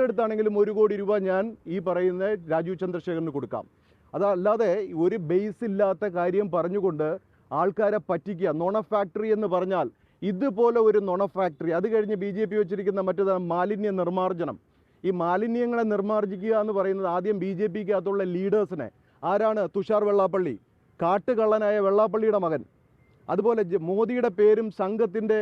കട്ടെടുത്താണെങ്കിലും 1 കോടി രൂപ ഞാൻ ഈ പറയുന്ന രാജീവ് ചന്ദ്രശേഖറിന് കൊടുക്കാം. അതല്ലാതെ ഒരു ബേസ് ഇല്ലാത്ത കാര്യം പറഞ്ഞുകൊണ്ട് ആൾക്കാരെ പറ്റിക്കുക. നുണ ഫാക്ടറി എന്ന് പറഞ്ഞാൽ ഇതുപോലെ ഒരു നുണ ഫാക്ടറി. അത് കഴിഞ്ഞ് BJP വെച്ചിരിക്കുന്ന മറ്റേതാണ് മാലിന്യ നിർമ്മാർജ്ജനം. ഈ മാലിന്യങ്ങളെ നിർമ്മാർജ്ജിക്കുക എന്ന് പറയുന്നത് ആദ്യം BJPക്കകത്തുള്ള ലീഡേഴ്സിനെ. ആരാണ്? തുഷാർ വെള്ളാപ്പള്ളി, കാട്ടുകള്ളനായ വെള്ളാപ്പള്ളിയുടെ മകൻ. അതുപോലെ മോദിയുടെ പേരും സംഘത്തിൻ്റെ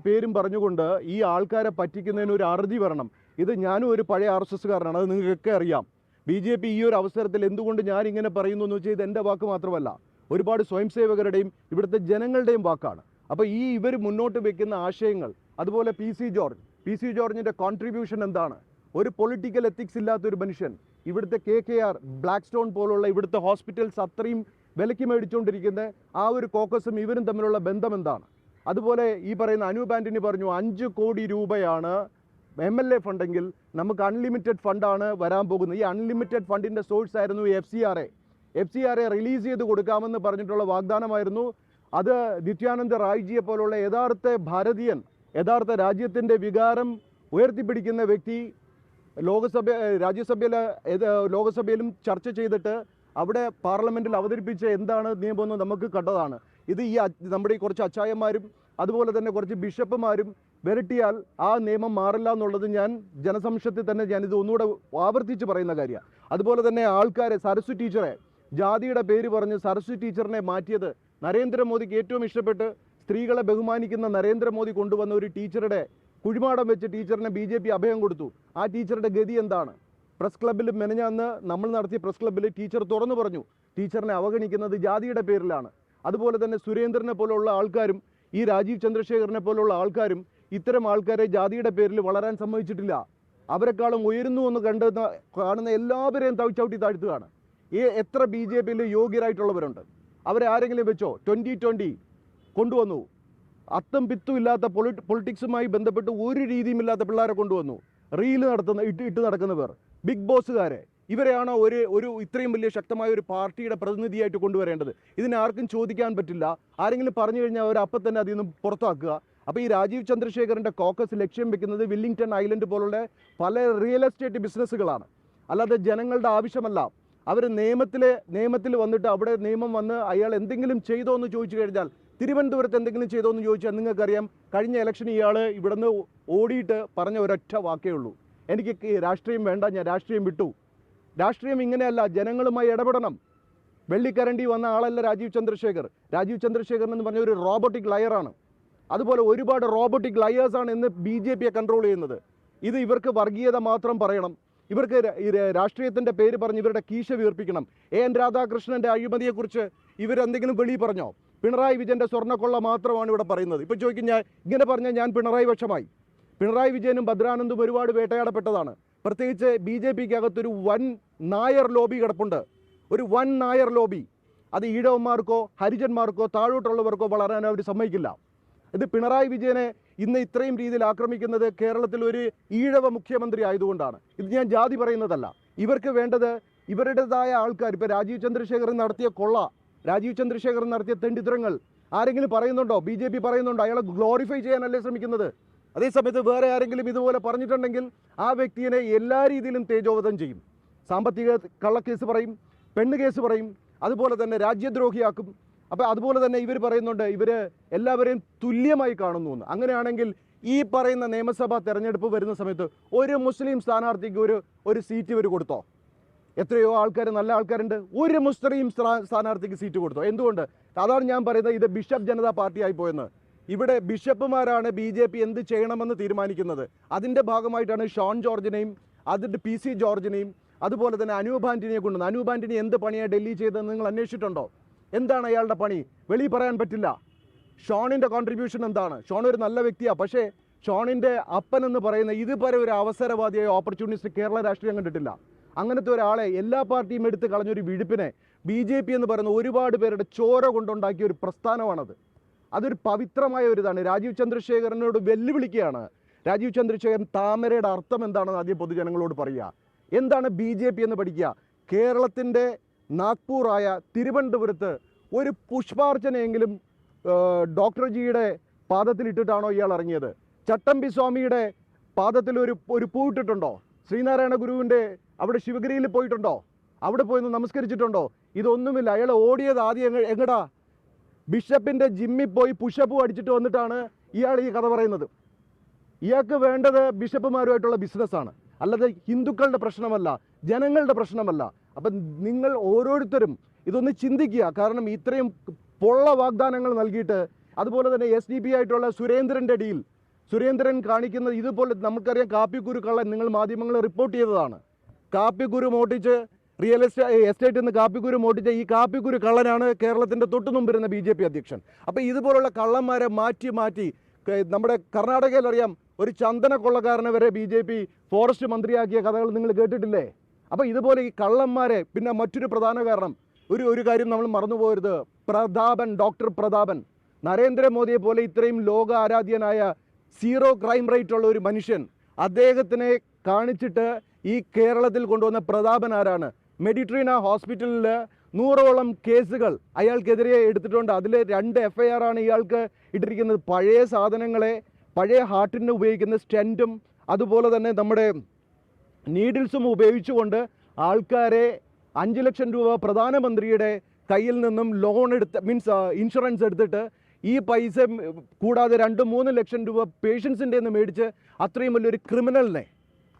പേരും പറഞ്ഞുകൊണ്ട് ഈ ആൾക്കാരെ പറ്റിക്കുന്നതിന് ഒരു അറുതി വരണം. ഇത് ഞാനും ഒരു പഴയ RSSകാരനാണ്, അത് നിങ്ങൾക്കൊക്കെ അറിയാം. BJP ഈ ഒരു അവസരത്തിൽ എന്തുകൊണ്ട് ഞാൻ ഇങ്ങനെ പറയുന്നു എന്ന് വെച്ചാൽ ഇത് എൻ്റെ വാക്ക് മാത്രമല്ല, ഒരുപാട് സ്വയം സേവകരുടെയും ഇവിടുത്തെ ജനങ്ങളുടെയും വാക്കാണ്. അപ്പോൾ ഇവർ മുന്നോട്ട് വെക്കുന്ന ആശയങ്ങൾ, അതുപോലെ പി സി ജോർജിൻ്റെ കോൺട്രിബ്യൂഷൻ എന്താണ്? ഒരു പൊളിറ്റിക്കൽ എത്തിക്സ് ഇല്ലാത്തൊരു മനുഷ്യൻ. ഇവിടുത്തെ KKR, ബ്ലാക്ക് പോലുള്ള ഇവിടുത്തെ ഹോസ്പിറ്റൽസ് അത്രയും വിലയ്ക്ക് മേടിച്ചുകൊണ്ടിരിക്കുന്ന ആ ഒരു കോക്കസും ഇവരും തമ്മിലുള്ള ബന്ധം എന്താണ്? അതുപോലെ ഈ പറയുന്ന അനൂപ് ആൻ്റണി പറഞ്ഞു 5 കോടി രൂപയാണ് MLA ഫണ്ടെങ്കിൽ നമുക്ക് അൺലിമിറ്റഡ് ഫണ്ടാണ് വരാൻ പോകുന്നത്. ഈ അൺലിമിറ്റഡ് ഫണ്ടിൻ്റെ സോഴ്സ് ആയിരുന്നു FCRA റിലീസ് ചെയ്ത് കൊടുക്കാമെന്ന് പറഞ്ഞിട്ടുള്ള വാഗ്ദാനമായിരുന്നു. അത് നിത്യാനന്ദ റായ്ജിയെ പോലുള്ള യഥാർത്ഥ രാജ്യത്തിൻ്റെ വികാരം ഉയർത്തിപ്പിടിക്കുന്ന വ്യക്തി ലോകസഭയിലും ചർച്ച ചെയ്തിട്ട് അവിടെ പാർലമെൻറ്റിൽ അവതരിപ്പിച്ച എന്താണ് നിയമമെന്ന് നമുക്ക് കണ്ടതാണ്. ഇത് നമ്മുടെ കുറച്ച് അച്ചായന്മാരും അതുപോലെ തന്നെ കുറച്ച് ബിഷപ്പുമാരും വരട്ടിയാൽ ആ നിയമം മാറില്ല എന്നുള്ളത് ഞാൻ ജനസംശയത്തിൽ തന്നെ ഞാനിത് ഒന്നുകൂടെ ആവർത്തിച്ച് പറയുന്ന കാര്യമാണ്. അതുപോലെ തന്നെ ആൾക്കാരെ സരസ്വതി ടീച്ചറെ ജാതിയുടെ പേര് പറഞ്ഞ് സരസ്വതി ടീച്ചറിനെ മാറ്റിയത് നരേന്ദ്രമോദിക്ക് ഏറ്റവും ഇഷ്ടപ്പെട്ട് സ്ത്രീകളെ ബഹുമാനിക്കുന്ന നരേന്ദ്രമോദി കൊണ്ടുവന്ന ഒരു ടീച്ചറുടെ കുഴിമാടം വെച്ച് ടീച്ചറിനെ BJP അഭയം കൊടുത്തു. ആ ടീച്ചറുടെ ഗതി എന്താണ്? പ്രസ് ക്ലബ്ബിൽ മെനഞ്ഞാന്ന് നമ്മൾ നടത്തിയ പ്രസ് ക്ലബ്ബിൽ ടീച്ചർ തുറന്നു പറഞ്ഞു ടീച്ചറിനെ അവഗണിക്കുന്നത് ജാതിയുടെ പേരിലാണ്. അതുപോലെ തന്നെ സുരേന്ദ്രനെ പോലുള്ള ആൾക്കാരും ഈ രാജീവ് ചന്ദ്രശേഖറിനെ പോലുള്ള ആൾക്കാരും ഇത്തരം ആൾക്കാരെ ജാതിയുടെ പേരിൽ വളരാൻ സമ്മതിച്ചിട്ടില്ല. അവരെക്കാളും ഉയരുന്നു എന്ന് കാണുന്ന എല്ലാവരെയും ചവിട്ടി താഴ്ത്തുകയാണ്. എത്ര BJPയിൽ യോഗ്യരായിട്ടുള്ളവരുണ്ട്? അവരെ ആരെങ്കിലും വെച്ചോ? 2020 കൊണ്ടുവന്നു. അത്തം പിത്തും ഇല്ലാത്ത പൊളിറ്റിക്സുമായി ബന്ധപ്പെട്ട് ഒരു രീതിയുമില്ലാത്ത പിള്ളേരെ കൊണ്ടുവന്നു. റീല് ഇട്ട് നടക്കുന്നവർ, ബിഗ് ബോസുകാരെ, ഇവരെയാണോ ഒരു ഇത്രയും വലിയ ശക്തമായ ഒരു പാർട്ടിയുടെ പ്രതിനിധിയായിട്ട് കൊണ്ടുവരേണ്ടത്? ഇതിനെ ആർക്കും ചോദിക്കാൻ പറ്റില്ല. ആരെങ്കിലും പറഞ്ഞു കഴിഞ്ഞാൽ അവർ അപ്പം തന്നെ അതിൽ നിന്ന് പുറത്താക്കുക. അപ്പോൾ ഈ രാജീവ് ചന്ദ്രശേഖറിൻ്റെ കോക്കസ് ലക്ഷ്യം വെക്കുന്നത് വില്ലിംഗ്ടൺ ഐലൻഡ് പോലുള്ള പല റിയൽ എസ്റ്റേറ്റ് ബിസിനസ്സുകളാണ്. അല്ലാതെ ജനങ്ങളുടെ ആവശ്യമല്ല. അവർ നിയമത്തിൽ വന്നിട്ട് അവിടെ നിയമം വന്ന് അയാൾ എന്തെങ്കിലും ചെയ്തോ എന്ന് ചോദിച്ചു കഴിഞ്ഞാൽ, തിരുവനന്തപുരത്ത് എന്തെങ്കിലും ചെയ്തോ എന്ന് ചോദിച്ചാൽ നിങ്ങൾക്കറിയാം കഴിഞ്ഞ ഇലക്ഷൻ ഇയാൾ ഇവിടുന്ന് ഓടിയിട്ട് പറഞ്ഞ ഒരൊറ്റ വാക്കേ ഉള്ളൂ, എനിക്ക് രാഷ്ട്രീയം വേണ്ട, ഞാൻ രാഷ്ട്രീയം വിട്ടു. രാഷ്ട്രീയം ഇങ്ങനെയല്ല, ജനങ്ങളുമായി ഇടപെടണം. വെള്ളിക്കരണ്ടി വന്ന ആളല്ല രാജീവ് ചന്ദ്രശേഖർ എന്ന് പറഞ്ഞ ഒരു റോബോട്ടിക് ലയറാണ്. അതുപോലെ ഒരുപാട് റോബോട്ടിക് ലയേഴ്സാണ് ഇന്ന് BJPയെ കൺട്രോൾ ചെയ്യുന്നത്. ഇവർക്ക് വർഗീയത മാത്രം പറയണം, ഇവർക്ക് രാഷ്ട്രീയത്തിൻ്റെ പേര് പറഞ്ഞ് ഇവരുടെ കീശ വീർപ്പിക്കണം. AN രാധാകൃഷ്ണൻ്റെ അഴിമതിയെക്കുറിച്ച് ഇവരെന്തെങ്കിലും വെളി പറഞ്ഞോ? പിണറായി വിജയൻ്റെ സ്വർണ്ണക്കൊള്ള മാത്രമാണ് ഇവിടെ പറയുന്നത്. ഇപ്പോൾ ചോദിക്കും ഞാൻ ഇങ്ങനെ പറഞ്ഞാൽ ഞാൻ പിണറായി പക്ഷമായി. പിണറായി വിജയനും ഭദ്രാനന്ദും ഒരുപാട് വേട്ടയാടപ്പെട്ടതാണ്. പ്രത്യേകിച്ച് BJPക്കകത്തൊരു വൻ നായർ ലോബി കിടപ്പുണ്ട്, ഒരു വൻ നായർ ലോബി. അത് ഈഴവന്മാർക്കോ ഹരിജന്മാർക്കോ താഴോട്ടുള്ളവർക്കോ വളരാൻ അവർ സമ്മതിക്കില്ല. ഇത് പിണറായി വിജയനെ ഇന്ന് ഇത്രയും രീതിയിൽ ആക്രമിക്കുന്നത് കേരളത്തിൽ ഒരു ഈഴവ മുഖ്യമന്ത്രി ആയതുകൊണ്ടാണ്. ഇത് ഞാൻ ജാതി പറയുന്നതല്ല. ഇവർക്ക് വേണ്ടത് ഇവരുടേതായ ആൾക്കാർ. ഇപ്പോൾ രാജീവ് ചന്ദ്രശേഖർ നടത്തിയ കൊള്ള, രാജീവ് ചന്ദ്രശേഖർ നടത്തിയ തെണ്ടിത്തരങ്ങൾ ആരെങ്കിലും പറയുന്നുണ്ടോ? BJP പറയുന്നുണ്ടോ? അയാളെ ഗ്ലോറിഫൈ ചെയ്യാനല്ലേ ശ്രമിക്കുന്നത്. അതേസമയത്ത് വേറെ ആരെങ്കിലും ഇതുപോലെ പറഞ്ഞിട്ടുണ്ടെങ്കിൽ ആ വ്യക്തിയെ എല്ലാ രീതിയിലും തേജോവധം ചെയ്യും. സാമ്പത്തിക കള്ളക്കേസ് പറയും, പെണ്ണ് കേസ് പറയും, അതുപോലെ തന്നെ രാജ്യദ്രോഹിയാക്കും. അപ്പോൾ അതുപോലെ തന്നെ ഇവർ പറയുന്നുണ്ട് ഇവർ എല്ലാവരെയും തുല്യമായി കാണുന്നു എന്ന്. അങ്ങനെയാണെങ്കിൽ ഈ പറയുന്ന നിയമസഭാ തെരഞ്ഞെടുപ്പ് വരുന്ന സമയത്ത് ഒരു മുസ്ലിം സ്ഥാനാർത്ഥിക്ക് ഒരു സീറ്റ് ഇവർ കൊടുത്തോ? എത്രയോ ആൾക്കാർ, നല്ല ആൾക്കാരുണ്ട്. ഒരു മുസ്ലിം സ്ഥാനാർത്ഥിക്ക് സീറ്റ് കൊടുത്തോ? എന്തുകൊണ്ട്? അതാണ് ഞാൻ പറയുന്നത്, ഇത് ബിഷപ്പ് ജനതാ പാർട്ടിയായി പോയെന്ന്. ഇവിടെ ബിഷപ്പുമാരാണ് BJP എന്ത് ചെയ്യണമെന്ന് തീരുമാനിക്കുന്നത്. അതിൻ്റെ ഭാഗമായിട്ടാണ് ഷോൺ ജോർജിനെയും അതിൻ്റെ PC ജോർജിനെയും അതുപോലെ തന്നെ അനൂപ് ആൻ്റണിയെ കൊണ്ടുവന്നത്. അനൂപ് ആൻ്റണി എന്ത് പണിയാണ് ഡൽഹി ചെയ്തതെന്ന് നിങ്ങൾ അന്വേഷിച്ചിട്ടുണ്ടോ? എന്താണ് അയാളുടെ പണി? വെളി പറയാൻ പറ്റില്ല. ഷോണിൻ്റെ കോൺട്രിബ്യൂഷൻ എന്താണ്? ഷോൺ ഒരു നല്ല വ്യക്തിയാണ്, പക്ഷേ ഷോണിൻ്റെ അപ്പൻ എന്ന് പറയുന്ന ഇതുവരെ ഒരു അവസരവാദിയായ ഓപ്പർച്യൂണിസ്റ്റ് കേരള രാഷ്ട്രീയം കണ്ടിട്ടില്ല. അങ്ങനത്തെ ഒരാളെ എല്ലാ പാർട്ടിയും എടുത്ത് കളഞ്ഞൊരു വിഴുപ്പിനെ BJP എന്ന് പറയുന്ന ഒരുപാട് പേരുടെ ചോര കൊണ്ടുണ്ടാക്കിയ ഒരു പ്രസ്ഥാനമാണത്. അതൊരു പവിത്രമായ ഒരിതാണ്. രാജീവ് ചന്ദ്രശേഖരനോട് വെല്ലുവിളിക്കുകയാണ്. രാജീവ് ചന്ദ്രശേഖരൻ താമരയുടെ അർത്ഥം എന്താണെന്ന് ആദ്യം പൊതുജനങ്ങളോട് പറയുക. എന്താണ് BJP എന്ന് പഠിക്കുക. കേരളത്തിൻ്റെ നാഗ്പൂറായ തിരുവനന്തപുരത്ത് ഒരു പുഷ്പാർച്ചനയെങ്കിലും ഡോക്ടർ ജിയുടെ പാദത്തിലിട്ടിട്ടാണോ ഇയാൾ ഇറങ്ങിയത്? ചട്ടമ്പി സ്വാമിയുടെ പാദത്തിൽ ഒരു പൂ ഇട്ടിട്ടുണ്ടോ? ശ്രീനാരായണ ഗുരുവിൻ്റെ അവിടെ ശിവഗിരിയിൽ പോയിട്ടുണ്ടോ? അവിടെ പോയി നമസ്കരിച്ചിട്ടുണ്ടോ? ഇതൊന്നുമില്ല. അയാൾ ഓടിയത് ആദ്യം എങ്ങടാ? ബിഷപ്പിൻ്റെ ജിമ്മിൽ പോയി പുഷപ്പ് അടിച്ചിട്ട് വന്നിട്ടാണ് ഇയാൾ ഈ കഥ പറയുന്നത്. ഇയാൾക്ക് വേണ്ടത് ബിഷപ്പുമാരുമായിട്ടുള്ള ബിസിനസ്സാണ്, അല്ലാതെ ഹിന്ദുക്കളുടെ പ്രശ്നമല്ല, ജനങ്ങളുടെ പ്രശ്നമല്ല. അപ്പം നിങ്ങൾ ഓരോരുത്തരും ഇതൊന്ന് ചിന്തിക്കുക. കാരണം ഇത്രയും പൊള്ള വാഗ്ദാനങ്ങൾ നൽകിയിട്ട്, അതുപോലെ തന്നെ SDP ആയിട്ടുള്ള സുരേന്ദ്രൻ്റെ ഡീൽ, സുരേന്ദ്രൻ കാണിക്കുന്നത് ഇതുപോലെ നമുക്കറിയാം. കാപ്പിക്കുരു കള്ളൻ നിങ്ങൾ മാധ്യമങ്ങൾ റിപ്പോർട്ട് ചെയ്തതാണ്. കാപ്പിക്കുരു മോട്ടിച്ച് റിയൽ എസ്റ്റേറ്റിൽ നിന്ന് കാപ്പിക്കുരു മോട്ടിച്ച ഈ കാപ്പിക്കുരു കള്ളനാണ് കേരളത്തിൻ്റെ തൊട്ടുമുമ്പിരുന്ന BJP അധ്യക്ഷൻ. അപ്പോൾ ഇതുപോലുള്ള കള്ളന്മാരെ മാറ്റി നമ്മുടെ കർണാടകയിൽ അറിയാം, ഒരു ചന്ദന കൊള്ളക്കാരനെ വരെ BJP ഫോറസ്റ്റ് മന്ത്രിയാക്കിയ കഥകൾ നിങ്ങൾ കേട്ടിട്ടില്ലേ? അപ്പോൾ ഇതുപോലെ ഈ കള്ളന്മാരെ, പിന്നെ മറ്റൊരു പ്രധാന കാരണം, ഒരു കാര്യം നമ്മൾ മറന്നുപോകരുത്. ഡോക്ടർ പ്രതാപൻ, നരേന്ദ്രമോദിയെ പോലെ ഇത്രയും ലോക ആരാധ്യനായ 0 ക്രൈം റേറ്റ് ഉള്ള ഒരു മനുഷ്യൻ, അദ്ദേഹത്തിനെ കാണിച്ചിട്ട് ഈ കേരളത്തിൽ കൊണ്ടുവന്ന പ്രതാപൻ ആരാണ്? മെഡിട്രീന ഹോസ്പിറ്റലിൽ 100ഓളം കേസുകൾ അയാൾക്കെതിരെ എടുത്തിട്ടുണ്ട്. അതിൽ 2 FIR ആണ് ഇയാൾക്ക് ഇട്ടിരിക്കുന്നത്. പഴയ സാധനങ്ങളെ, പഴയ ഹാർട്ടിന് ഉപയോഗിക്കുന്ന സ്റ്റെൻറ്റും അതുപോലെ തന്നെ നമ്മുടെ നീഡിൽസും ഉപയോഗിച്ചുകൊണ്ട് ആൾക്കാരെ 5 ലക്ഷം രൂപ പ്രധാനമന്ത്രിയുടെ കയ്യിൽ നിന്നും ലോൺ എടുത്ത് ഇൻഷുറൻസ് എടുത്തിട്ട് ഈ പൈസ കൂടാതെ 2-3 ലക്ഷം രൂപ പേഷ്യൻസിൻ്റെ നിന്ന് മേടിച്ച് അത്രയും വലിയൊരു ക്രിമിനലിനെ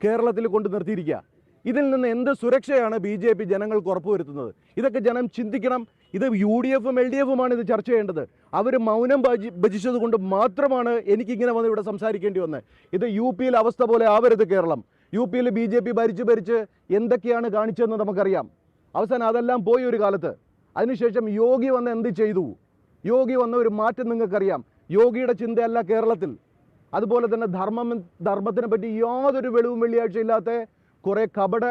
കേരളത്തിൽ കൊണ്ട് നിർത്തിയിരിക്കുക. ഇതിൽ നിന്ന് എന്ത് സുരക്ഷയാണ് BJP ജനങ്ങൾക്ക് ഉറപ്പുവരുത്തുന്നത്? ഇതൊക്കെ ജനം ചിന്തിക്കണം. ഇത് UDFും LDFുമാണ് ഇത് ചർച്ച ചെയ്യേണ്ടത്. അവർ മൗനം ഭജിച്ചത് കൊണ്ട് മാത്രമാണ് എനിക്കിങ്ങനെ വന്ന് ഇവിടെ സംസാരിക്കേണ്ടി വന്നത്. ഇത് UPയിലെ അവസ്ഥ പോലെ ആവരുത് കേരളം. UPയിൽ BJP ഭരിച്ച് എന്തൊക്കെയാണ് കാണിച്ചതെന്ന് നമുക്കറിയാം. അവസാനം അതെല്ലാം പോയി ഒരു കാലത്ത്. അതിനുശേഷം യോഗി വന്ന് എന്ത് ചെയ്തു? യോഗി വന്ന ഒരു മാറ്റം നിങ്ങൾക്കറിയാം. യോഗിയുടെ ചിന്തയല്ല കേരളത്തിൽ. അതുപോലെ തന്നെ ധർമ്മത്തിനെ പറ്റി യാതൊരു വെളിവും വെള്ളിയാഴ്ചയില്ലാത്ത കുറേ കപട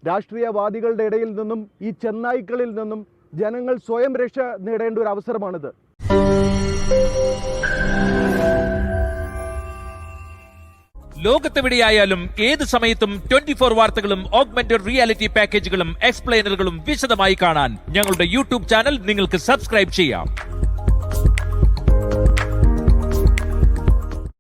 രാഷ്ട്രീയവാദികളുടെ ഇടയിൽ നിന്നും ഈ ചെന്നായ്ക്കളിൽ നിന്നും ജനങ്ങൾ സ്വയം രക്ഷ നേടേണ്ട ഒരു അവസരമാണിത്. ലോകത്തെവിടെയായാലും ഏത് സമയത്തും 24 വാർത്തകളും ഓഗ്മെന്റഡ് റിയാലിറ്റി പാക്കേജുകളും എക്സ്പ്ലെയിനറുകളും വിശദമായി കാണാൻ ഞങ്ങളുടെ YouTube ചാനൽ നിങ്ങൾക്ക് സബ്സ്ക്രൈബ് ചെയ്യാം.